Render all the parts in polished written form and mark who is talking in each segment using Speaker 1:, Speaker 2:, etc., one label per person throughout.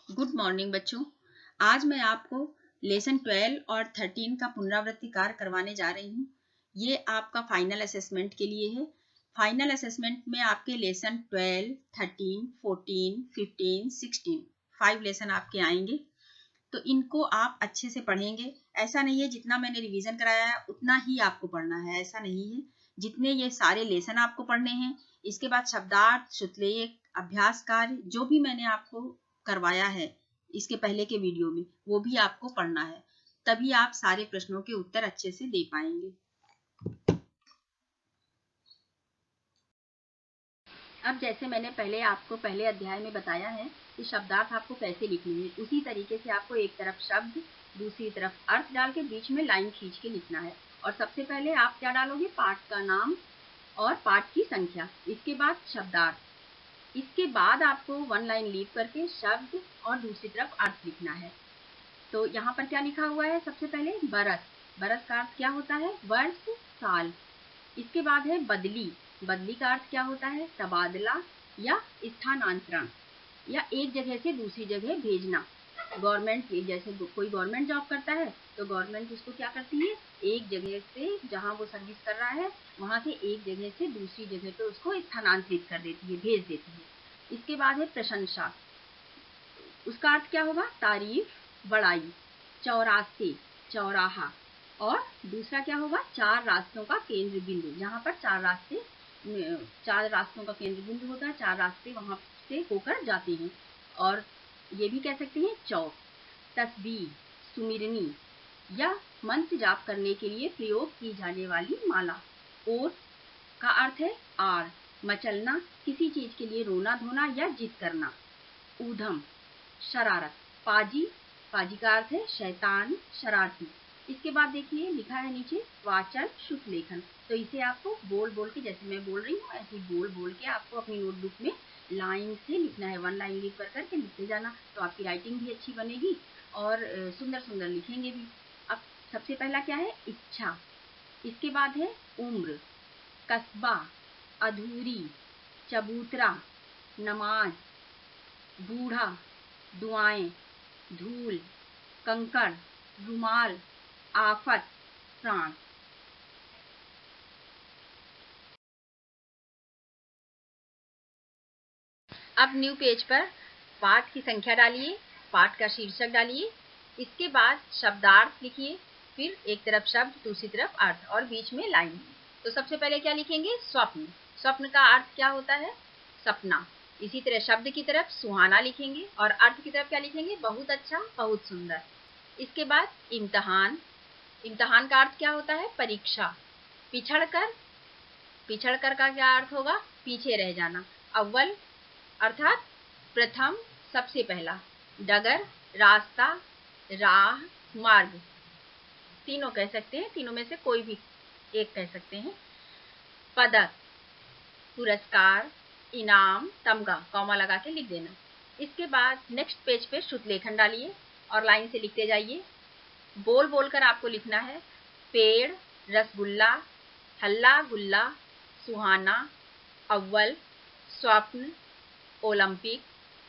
Speaker 1: Good morning बच्चों। आज मैं आपको लेसन 12 और 13 का पुनरावृत्ति कार्य करवाने जा रही हूँ। ये आपका फाइनल असेसमेंट के लिए है। फाइनल असेसमेंट में आपके लेसन 12, 13, 14, 15, 16 5 लेसन आपके आएंगे। तो इनको आप अच्छे से पढ़ेंगे। ऐसा नहीं है जितना मैंने रिवीजन कराया है उतना ही आपको पढ़ना है, ऐसा नहीं है। जितने ये सारे लेसन आपको पढ़ने हैं, इसके बाद शब्दार्थ, श्रुतलेख, अभ्यास कार्य जो भी मैंने आपको करवाया है इसके पहले के वीडियो में, वो भी आपको पढ़ना है। तभी आप सारे प्रश्नों के उत्तर अच्छे से दे पाएंगे। अब जैसे मैंने आपको पहले अध्याय में बताया है कि शब्दार्थ आपको कैसे लिखने हैं, उसी तरीके से आपको एक तरफ शब्द, दूसरी तरफ अर्थ डाल के बीच में लाइन खींच के लिखना है। और सबसे पहले आप क्या डालोगे? पाठ का नाम और पाठ की संख्या, इसके बाद शब्दार्थ, इसके बाद आपको वन लाइन लीव करके शब्द और दूसरी तरफ अर्थ लिखना है। तो यहाँ पर क्या लिखा हुआ है? सबसे पहले बरस, बरस का अर्थ क्या होता है? वर्ष, साल। इसके बाद है बदली, बदली का अर्थ क्या होता है? तबादला या स्थानांतरण या एक जगह से दूसरी जगह भेजना। गवर्नमेंट, जैसे कोई गवर्नमेंट जॉब करता है तो गवर्नमेंट उसको क्या करती है? एक जगह से जहाँ वो सर्विस कर रहा है वहाँ से एक जगह से दूसरी जगह पे उसको स्थानांतरित कर देती है, भेज देती है। इसके बाद है प्रशंसा, उसका अर्थ क्या होगा? तारीफ, बड़ाई। चौरास्ते, चौराहा। और दूसरा क्या होगा? चार रास्तों का केंद्र बिंदु, जहाँ पर चार रास्तों का केंद्र बिंदु होता है, चार रास्ते वहां से होकर जाते हैं। और ये भी कह सकते हैं चौक। तस्बीह, सुमिरनी या मंत्र जाप करने के लिए प्रयोग की जाने वाली माला। ओर का अर्थ है आर, मचलना, किसी चीज के लिए रोना धोना या जिद करना। ऊधम, शरारत। पाजी, पाजी का अर्थ है शैतान, शरारती। इसके बाद देखिए लिखा है नीचे वाचन, शुभ लेखन। तो इसे आपको बोल बोल के, जैसे मैं बोल रही हूँ ऐसे बोल बोल के आपको अपनी नोटबुक में लाइन से लिखना है, वन लाइन लिख कर करके लिखते जाना। तो आपकी राइटिंग भी अच्छी बनेगी और सुंदर सुंदर लिखेंगे भी। अब सबसे पहला क्या है? इच्छा। इसके बाद है उम्र, कस्बा, अधूरी, चबूतरा, नमाज, बूढ़ा, दुआएं, धूल, कंकड़, रुमाल, आफत, प्राण। अब न्यू पेज पर पाठ की संख्या डालिए, पाठ का शीर्षक डालिए, इसके बाद शब्दार्थ लिखिए, फिर एक तरफ शब्द, दूसरी तरफ अर्थ और बीच में लाइन। तो सबसे पहले क्या लिखेंगे? स्वप्न। स्वप्न का अर्थ क्या होता है? सपना। इसी तरह शब्द की तरफ सुहाना लिखेंगे और अर्थ की तरफ क्या लिखेंगे? बहुत अच्छा, बहुत सुंदर। इसके बाद इम्तहान। इम्तहान का अर्थ क्या होता है? परीक्षा। पिछड़कर, पिछड़कर का क्या अर्थ होगा? पीछे रह जाना। अव्वल अर्थात प्रथम, सबसे पहला। डगर, रास्ता, राह, मार्ग। तीनों कह सकते हैं, तीनों में से कोई भी एक कह सकते हैं। पदक, पुरस्कार, इनाम, तमगा, कॉमा लगा के लिख देना। इसके बाद नेक्स्ट पेज पे श्रुतलेखन डालिए और लाइन से लिखते जाइए। बोल बोलकर आपको लिखना है। पेड़, रसगुल्ला, हल्ला गुल्ला, सुहाना, अव्वल, स्वप्न, ओलंपिक,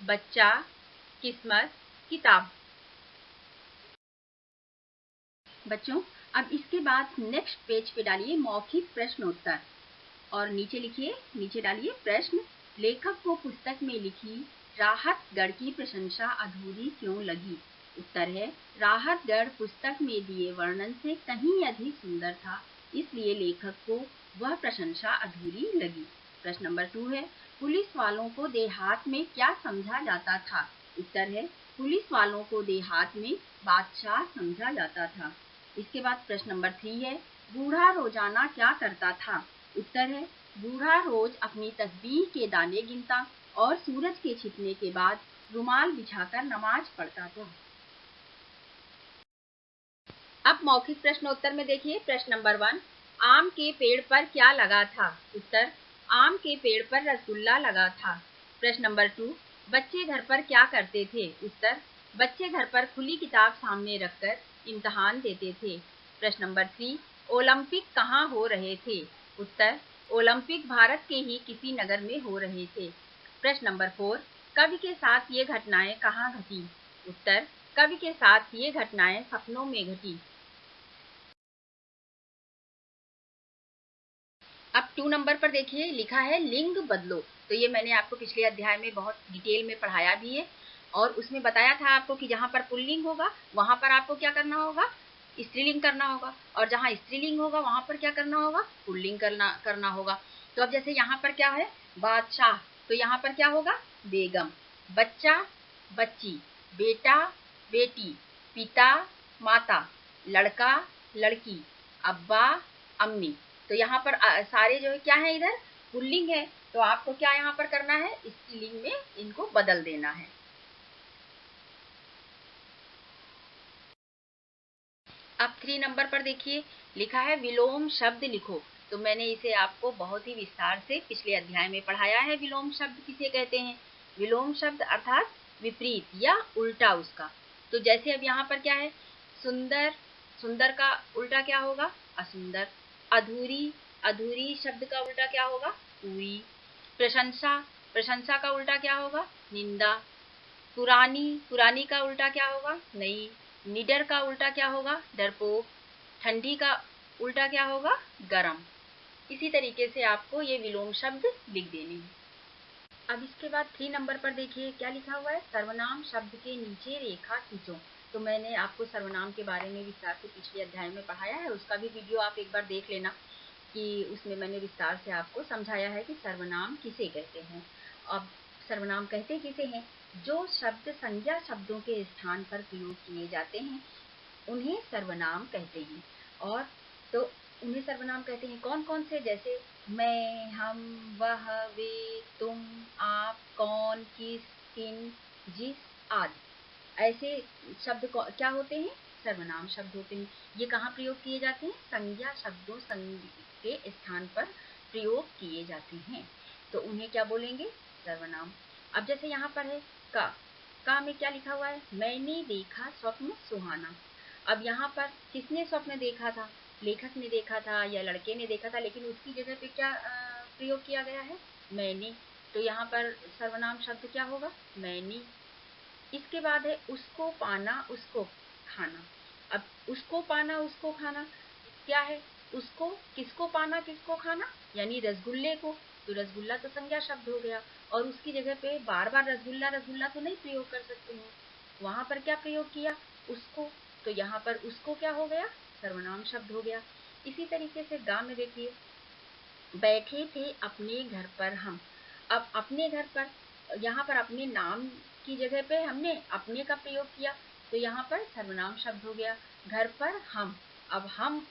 Speaker 1: बच्चा, किस्मत, किताब। बच्चों अब इसके बाद नेक्स्ट पेज पे डालिए मौखिक प्रश्नोत्तर और नीचे लिखिए, नीचे डालिए प्रश्न। लेखक को पुस्तक में लिखी राहतगढ़ की प्रशंसा अधूरी क्यों लगी? उत्तर है राहतगढ़ पुस्तक में दिए वर्णन से कहीं अधिक सुंदर था, इसलिए लेखक को वह प्रशंसा अधूरी लगी। प्रश्न नंबर 2 है पुलिस वालों को देहात में क्या समझा जाता था? उत्तर है पुलिस वालों को देहात में बादशाह समझा जाता था। इसके बाद प्रश्न नंबर 3 है बूढ़ा रोजाना क्या करता था? उत्तर है बूढ़ा रोज अपनी तस्बीह के दाने गिनता और सूरज के छिपने के बाद रुमाल बिछाकर नमाज पढ़ता था। अब मौखिक प्रश्नोत्तर में देखिए प्रश्न नंबर 1, आम के पेड़ पर क्या लगा था? उत्तर आम के पेड़ पर रसगुल्ला लगा था। प्रश्न नंबर 2, बच्चे घर पर क्या करते थे? उत्तर बच्चे घर पर खुली किताब सामने रखकर इम्तहान देते थे। प्रश्न नंबर 3, ओलंपिक कहाँ हो रहे थे? उत्तर ओलंपिक भारत के ही किसी नगर में हो रहे थे। प्रश्न नंबर 4, कवि के साथ ये घटनाएं कहाँ घटी? उत्तर, कवि के साथ ये घटनाएं सपनों में घटी। अब 2 नंबर पर देखिए, लिखा है लिंग बदलो। तो ये मैंने आपको पिछले अध्याय में बहुत डिटेल में पढ़ाया भी है और उसमें बताया था आपको कि जहाँ पर पुल्लिंग होगा वहां पर आपको क्या करना होगा? स्त्रीलिंग करना होगा, और जहाँ स्त्रीलिंग होगा वहां पर क्या करना होगा? पुल्लिंग करना होगा। तो अब जैसे यहाँ पर क्या है? बादशाह, तो यहाँ पर क्या होगा? बेगम। बच्चा, बच्ची। बेटा, बेटी। पिता, माता। लड़का, लड़की। अब्बा, अम्मी। तो यहाँ पर सारे जो है क्या है? इधर पुल्लिंग है। तो आपको क्या यहाँ पर करना है? स्त्रीलिंग में इनको बदल देना है। अब 3 नंबर पर देखिए, लिखा है विलोम शब्द लिखो। तो मैंने इसे आपको बहुत ही विस्तार से पिछले अध्याय में पढ़ाया है। विलोम शब्द किसे कहते हैं? विलोम शब्द अर्थात विपरीत या उल्टा उसका। तो जैसे अब यहाँ पर क्या है? सुंदर, सुंदर का उल्टा क्या होगा? असुंदर। अधूरी, अधूरी शब्द का उल्टा क्या होगा? पूरी। प्रशंसा, प्रशंसा का उल्टा क्या होगा? निंदा। पुरानी, पुरानी का उल्टा क्या होगा? नई। निडर का उल्टा क्या होगा? डरपोक। ठंडी का उल्टा क्या होगा? गरम। इसी तरीके से आपको ये विलोम शब्द लिख देने हैं। अब इसके बाद 3 नंबर पर देखिए क्या लिखा हुआ है? सर्वनाम शब्द के नीचे रेखा खींचो। तो मैंने आपको सर्वनाम के बारे में विस्तार से पिछले अध्याय में पढ़ाया है, उसका भी वीडियो आप एक बार देख लेना कि उसमें मैंने विस्तार से आपको समझाया है कि सर्वनाम किसे कहते हैं। अब सर्वनाम कहते किसे हैं? जो शब्द संज्ञा शब्दों के स्थान पर प्रयोग किए जाते हैं उन्हें सर्वनाम कहते हैं। और तो उन्हें सर्वनाम कहते हैं कौन कौन से? जैसे मैं, हम, वह, वे, तुम, आप, कौन, किस, किन, जिस आदि। ऐसे शब्द क्या होते हैं? सर्वनाम शब्द होते हैं। ये कहाँ प्रयोग किए जाते हैं? संज्ञा शब्दों के स्थान पर प्रयोग किए जाते हैं। तो उन्हें क्या बोलेंगे? सर्वनाम। अब जैसे यहाँ पर है का में क्या लिखा हुआ है? मैंने देखा स्वप्न सुहाना। अब यहाँ पर किसने स्वप्न देखा था? लेखक ने देखा था या लड़के ने देखा था, लेकिन उसकी जगह पे क्या प्रयोग किया गया है? मैंने। तो यहाँ पर सर्वनाम शब्द क्या होगा? मैंने। इसके बाद है उसको पाना उसको खाना। अब उसको पाना उसको खाना क्या है? उसको, किसको पाना किसको खाना? यानी रसगुल्ले को। तो रसगुल्ला तो संज्ञा शब्द हो गया और उसकी जगह पे बार बार रसगुल्ला रसगुल्ला तो नहीं प्रयोग कर सकते हैं। वहां पर क्या प्रयोग किया? उसको। तो यहाँ पर उसको क्या हो गया? सर्वनाम शब्द हो गया। इसी तरीके से गा में देखिए, बैठे थे अपने घर पर हम। अब अपने घर पर, यहाँ पर अपने नाम की जगह पे हमने अपने का प्रयोग किया, तो यहाँ पर सर्वनाम शब्द हो गया। घर पर हम। अब हम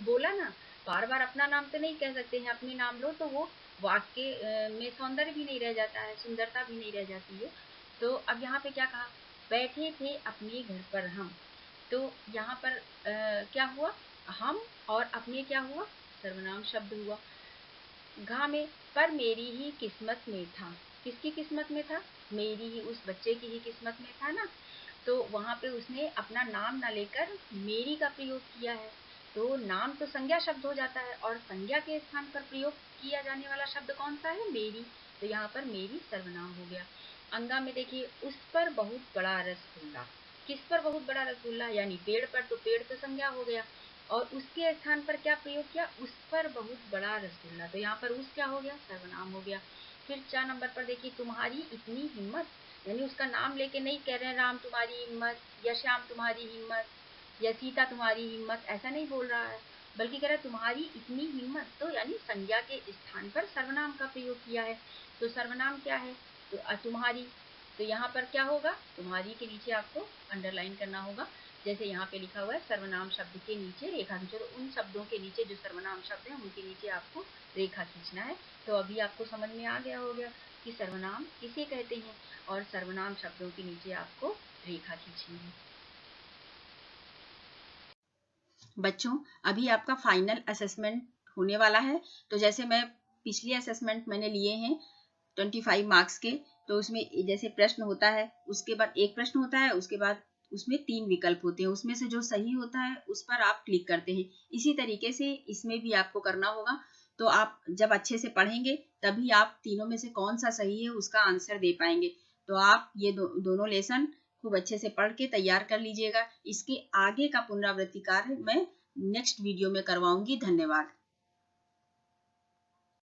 Speaker 1: बोला ना, बार बार अपना नाम तो नहीं कह सकते हैं, अपने नाम लो तो वो वाक्य में सौंदर्य भी नहीं रह जाता है, सुंदरता भी नहीं रह जाती है। तो अब यहाँ पे क्या कहा? बैठे थे अपने घर पर हम। तो यहाँ पर क्या हुआ? हम और अपने क्या हुआ? सर्वनाम शब्द हुआ। घा में पर मेरी ही किस्मत में था। किसकी किस्मत में था? मेरी ही, उस बच्चे की ही किस्मत में था ना। तो वहां पे उसने अपना नाम ना लेकर मेरी का प्रयोग किया है। तो नाम तो संज्ञा शब्द हो जाता है और संज्ञा के स्थान पर प्रयोग किया जाने वाला शब्द कौन सा है? मेरी। तो यहाँ पर मेरी सर्वनाम हो गया। अंगा में देखिए, उस पर बहुत बड़ा रसगुल्ला। किस पर बहुत बड़ा रसगुल्ला? यानी पेड़ पर। तो पेड़ तो संज्ञा हो गया और उसके स्थान पर क्या प्रयोग किया? उस पर बहुत बड़ा रसगुल्ला। तो यहाँ पर उस क्या हो गया? सर्वनाम हो गया। फिर 4 नंबर पर देखिए, तुम्हारी इतनी हिम्मत। यानी उसका नाम लेके नहीं कह रहे हैं राम तुम्हारी हिम्मत या श्याम तुम्हारी हिम्मत या सीता तुम्हारी हिम्मत, ऐसा नहीं बोल रहा है, बल्कि कह रहा है तुम्हारी इतनी हिम्मत। तो यानी संज्ञा के स्थान पर सर्वनाम का प्रयोग किया है। तो सर्वनाम क्या है? तो तुम्हारी। तो यहाँ पर क्या होगा? तुम्हारी के नीचे आपको अंडरलाइन करना होगा। जैसे यहाँ पे लिखा हुआ है सर्वनाम शब्द के नीचे रेखा खींचो। तो उन शब्दों के नीचे जो सर्वनाम शब्द हैं उनके नीचे आपको रेखा खींचना है। तो अभी आपको समझ में आ गया होगा कि सर्वनाम किसे कहते हैं और सर्वनाम शब्दों के नीचे आपको रेखा खींचनी है। बच्चों, अभी आपका फाइनल असेसमेंट होने वाला है। तो जैसे मैं पिछले असेसमेंट मैंने लिए हैं 25 मार्क्स के, तो उसमें जैसे प्रश्न होता है, उसके बाद एक प्रश्न होता है, उसके बाद उसमें 3 विकल्प होते हैं, उसमें से जो सही होता है उस पर आप क्लिक करते हैं। इसी तरीके से इसमें भी आपको करना होगा। तो आप जब अच्छे से पढ़ेंगे तभी आप तीनों में से कौन सा सही है उसका आंसर दे पाएंगे। तो आप ये दोनों लेसन खूब अच्छे से पढ़ के तैयार कर लीजिएगा। इसके आगे का पुनरावृत्ति कार्य मैं नेक्स्ट वीडियो में करवाऊंगी। धन्यवाद।